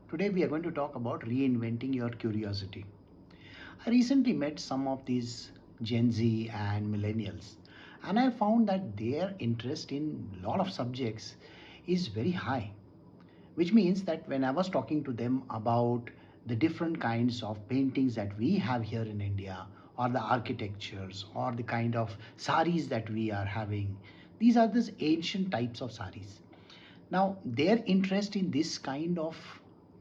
Today we are going to talk about reinventing your curiosity. I recently met some of these Gen Z and Millennials, and I found that their interest in a lot of subjects is very high, which means that when I was talking to them about the different kinds of paintings that we have here in India, or the architectures, or the kind of saris that we are having, these are these ancient types of saris. Now, their interest in this kind of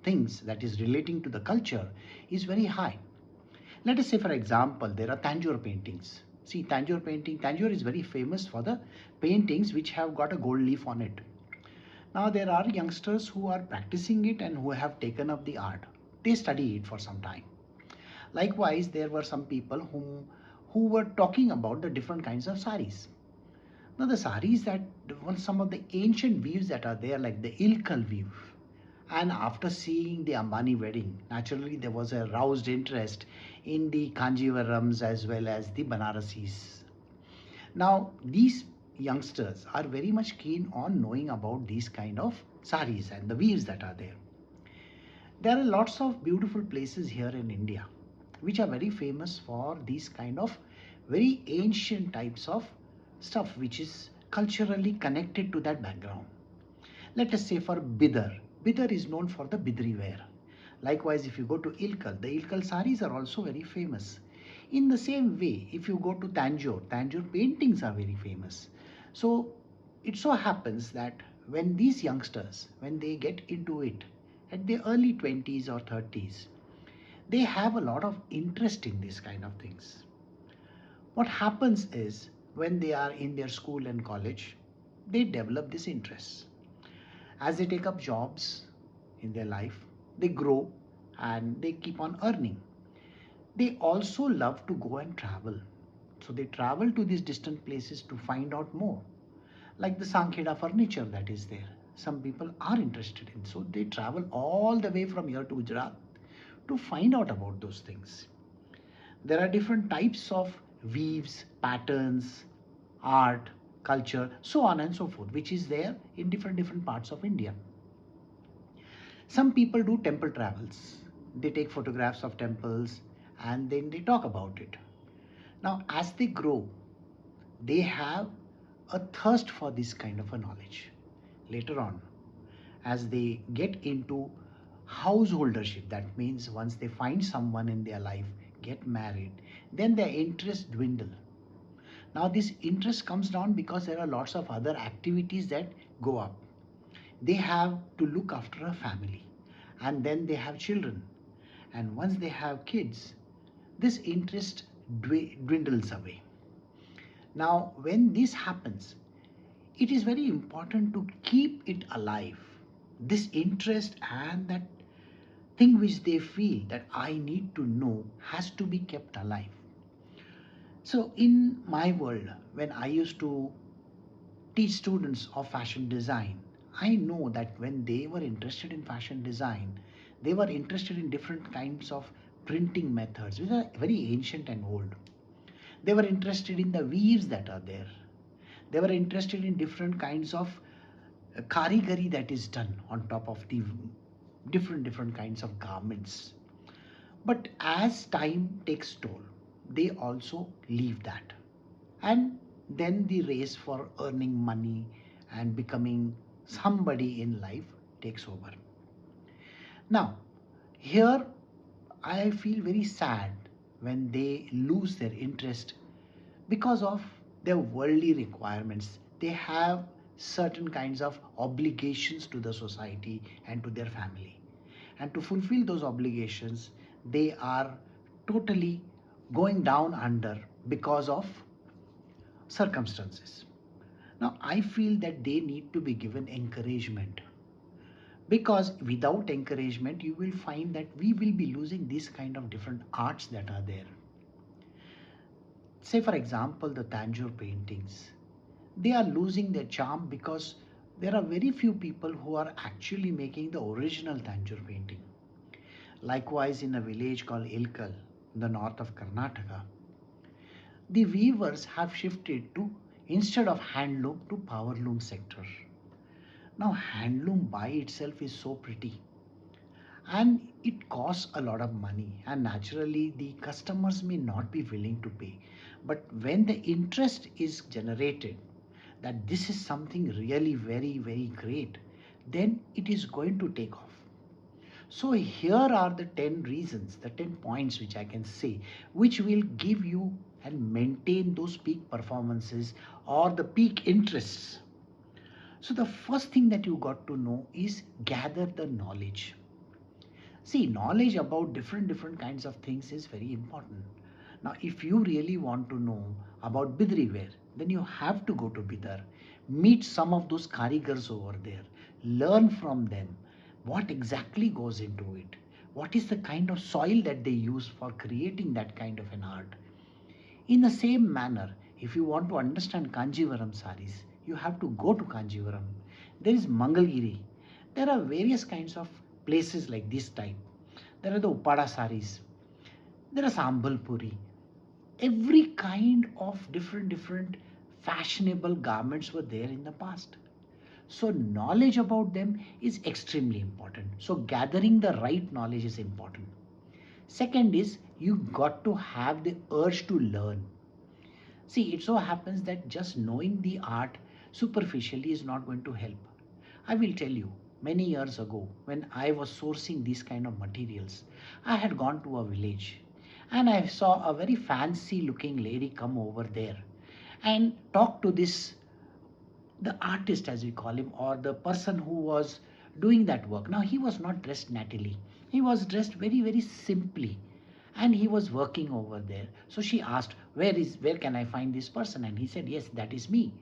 things that is relating to the culture is very high. Let us say, for example, there are Tanjore paintings. See, Tanjore is very famous for the paintings which have got a gold leaf on it. Now, there are youngsters who are practicing it and who have taken up the art. They study it for some time. Likewise, there were some people who were talking about the different kinds of saris. Now, the saris that some of the ancient weaves that are there, like the Ilkal weave. And after seeing the Ambani wedding, naturally there was a roused interest in the Kanjivarams as well as the Banarasis. Now, these youngsters are very much keen on knowing about these kind of saris and the weaves that are there. There are lots of beautiful places here in India which are very famous for these kind of very ancient types of stuff which is culturally connected to that background. Let us say for Bidar. Bidar is known for the Bidri wear. Likewise, if you go to Ilkal, the Ilkal saris are also very famous. In the same way, if you go to Tanjore, Tanjore paintings are very famous. So it so happens that when these youngsters, when they get into it at the early 20s or 30s, they have a lot of interest in these kind of things. What happens is when they are in their school and college, they develop this interest. As they take up jobs in their life, they grow and they keep on earning. They also love to go and travel. So they travel to these distant places to find out more. Like the Sankheda furniture that is there. Some people are interested in. So they travel all the way from here to Gujarat to find out about those things. There are different types of weaves, patterns, art, culture, so on and so forth, which is there in different parts of India. Some people do temple travels. They take photographs of temples and then they talk about it. Now, as they grow, they have a thirst for this kind of a knowledge. Later on, as they get into householdership, that means once they find someone in their life, get married, then their interest dwindle. Now this interest comes down because there are lots of other activities that go up. They have to look after a family and then they have children. And once they have kids, this interest dwindles away. Now, when this happens, it is very important to keep it alive. This interest and that thing which they feel that I need to know has to be kept alive. So, in my world, when I used to teach students of fashion design, I know that when they were interested in fashion design, they were interested in different kinds of printing methods, which are very ancient and old. They were interested in the weaves that are there. They were interested in different kinds of karigari that is done on top of the different kinds of garments. But as time takes toll, they also leave that. And then the race for earning money and becoming somebody in life takes over. Now, here I feel very sad when they lose their interest because of their worldly requirements. They have certain kinds of obligations to the society and to their family. And to fulfill those obligations, they are totally going down under because of circumstances. Now, I feel that they need to be given encouragement because without encouragement, you will find that we will be losing these kind of different arts that are there. Say, for example, the Tanjore paintings. They are losing their charm because there are very few people who are actually making the original Tanjore painting. Likewise, in a village called Ilkal, in the north of Karnataka, the weavers have shifted to instead of handloom to powerloom sector. Now handloom by itself is so pretty and it costs a lot of money, and naturally the customers may not be willing to pay. But when the interest is generated that this is something really very great, then it is going to take off. So here are the 10 reasons, the 10 points which I can say, which will give you and maintain those peak performances or the peak interests. So the first thing that you got to know is gather the knowledge. See, knowledge about different kinds of things is very important. Now, if you really want to know about Bidri wear, then you have to go to Bidar, meet some of those karigars over there, learn from them what exactly goes into it, what is the kind of soil that they use for creating that kind of an art. In the same manner, if you want to understand Kanjivaram saris, you have to go to Kanjivaram. There is Mangalgiri. There are various kinds of places like this type. There are the Upada saris. There are Sambalpuri. Every kind of different fashionable garments were there in the past. So knowledge about them is extremely important. So gathering the right knowledge is important. Second is you got to have the urge to learn. See, it so happens that just knowing the art superficially is not going to help. I will tell you, many years ago, when I was sourcing these kind of materials, I had gone to a village and I saw a very fancy looking lady come over there and talk to this, the artist as we call him, or the person who was doing that work. Now, he was not dressed nattily, he was dressed very simply, and he was working over there. So she asked, where can I find this person? And he said, yes, that is me.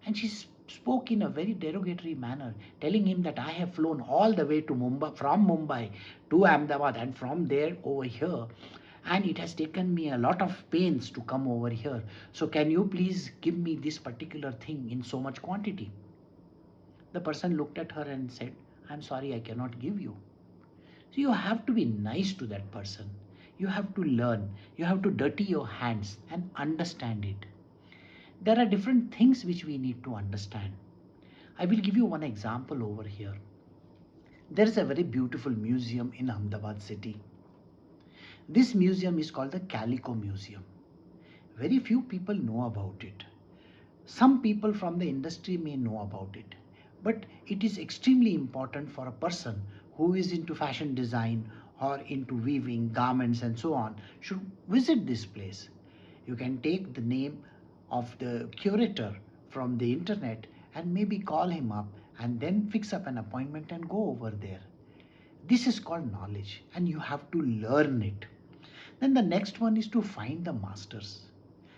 And she spoke in a very derogatory manner, telling him that I have flown all the way to Mumbai, from Mumbai to Ahmedabad, and from there over here. And it has taken me a lot of pains to come over here. So can you please give me this particular thing in so much quantity? The person looked at her and said, I'm sorry, I cannot give you. So you have to be nice to that person. You have to learn. You have to dirty your hands and understand it. There are different things which we need to understand. I will give you one example over here. There is a very beautiful museum in Ahmedabad city. This museum is called the Calico Museum. Very few people know about it. Some people from the industry may know about it. But it is extremely important for a person who is into fashion design or into weaving garments and so on should visit this place. You can take the name of the curator from the internet and maybe call him up and then fix up an appointment and go over there. This is called knowledge and you have to learn it. Then the next one is to find the masters.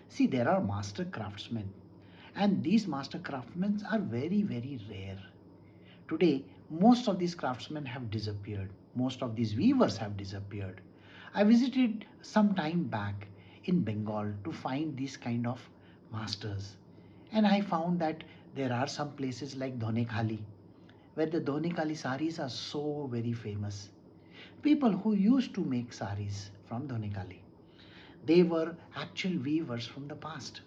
See, there are master craftsmen and these master craftsmen are very rare. Today, most of these craftsmen have disappeared. Most of these weavers have disappeared. I visited some time back in Bengal to find these kind of masters. And I found that there are some places like Dhonekali, where the Dhonekali saris are so very famous. People who used to make saris from Dhonekali, they were actual weavers from the past.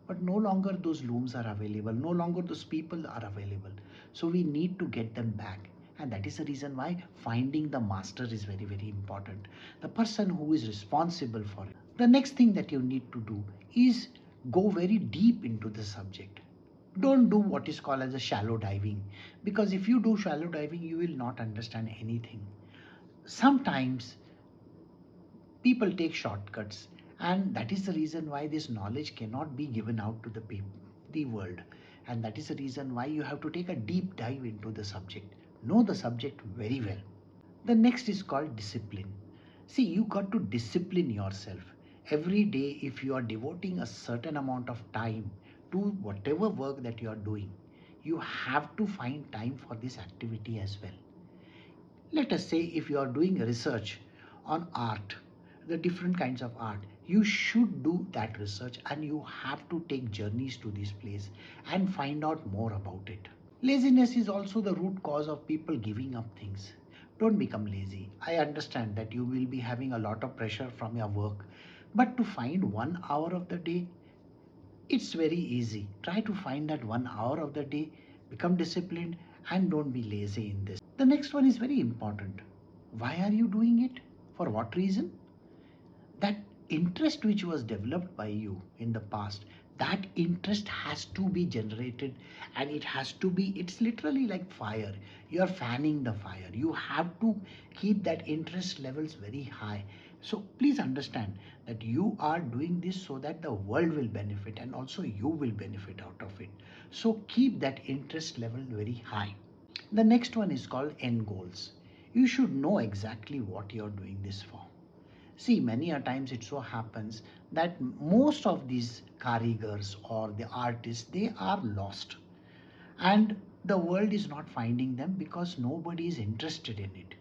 But no longer those looms are available, no longer those people are available. So we need to get them back. And that is the reason why finding the master is very important. The person who is responsible for it. The next thing that you need to do is go very deep into the subject. Don't do what is called as a shallow diving, because if you do shallow diving, you will not understand anything. Sometimes people take shortcuts, and that is the reason why this knowledge cannot be given out to the people, the world. And that is the reason why you have to take a deep dive into the subject. Know the subject very well. The next is called discipline. See, you got to discipline yourself. Every day, if you are devoting a certain amount of time to whatever work that you are doing, you have to find time for this activity as well. Let us say if you are doing research on art, the different kinds of art, you should do that research and you have to take journeys to this place and find out more about it. Laziness is also the root cause of people giving up things. Don't become lazy. I understand that you will be having a lot of pressure from your work, but to find 1 hour of the day, it's very easy. Try to find that 1 hour of the day, become disciplined, and don't be lazy in this. The next one is very important. Why are you doing it? For what reason? That interest which was developed by you in the past, that interest has to be generated, and it has to be, it's literally like fire. You are fanning the fire. You have to keep that interest levels very high. So please understand that you are doing this so that the world will benefit and also you will benefit out of it. So keep that interest level very high. The next one is called end goals. You should know exactly what you're doing this for. See, many a times it so happens that most of these karigars or the artists, they are lost. And the world is not finding them because nobody is interested in it.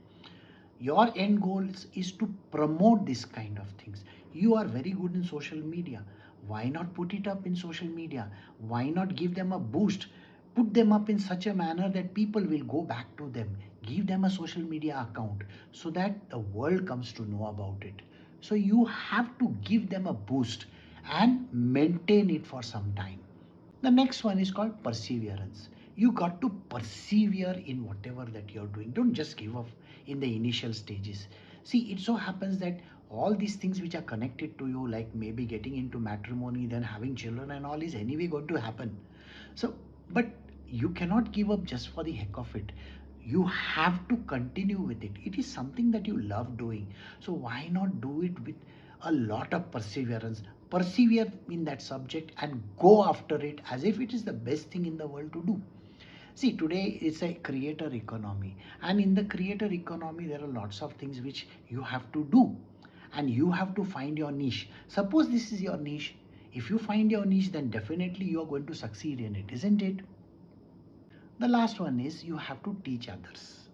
Your end goal is to promote this kind of things. You are very good in social media. Why not put it up in social media? Why not give them a boost? Put them up in such a manner that people will go back to them. Give them a social media account so that the world comes to know about it. So you have to give them a boost and maintain it for some time. The next one is called perseverance. You got to persevere in whatever that you're doing. Don't just give up in the initial stages. See, it so happens that all these things which are connected to you, like maybe getting into matrimony, then having children and all, is anyway going to happen. So, but you cannot give up just for the heck of it. You have to continue with it. It is something that you love doing. So why not do it with a lot of perseverance? Persevere in that subject and go after it as if it is the best thing in the world to do. See, today it's a creator economy, and in the creator economy, there are lots of things which you have to do, and you have to find your niche. Suppose this is your niche. If you find your niche, then definitely you are going to succeed in it, isn't it? The last one is you have to teach others.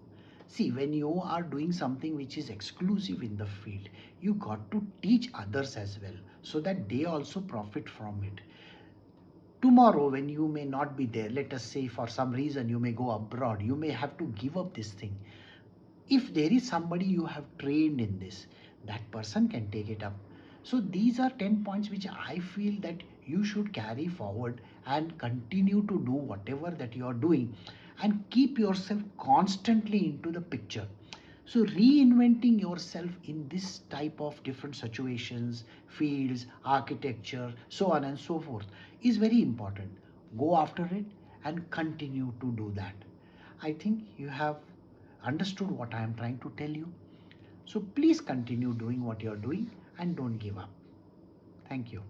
See, when you are doing something which is exclusive in the field, you got to teach others as well so that they also profit from it. Tomorrow, when you may not be there, let us say for some reason you may go abroad, you may have to give up this thing. If there is somebody you have trained in this, that person can take it up. So these are 10 points which I feel that you should carry forward and continue to do whatever that you are doing and keep yourself constantly into the picture. So reinventing yourself in this type of different situations, fields, architecture, so on and so forth is very important. Go after it and continue to do that. I think you have understood what I am trying to tell you. So please continue doing what you are doing and don't give up. Thank you.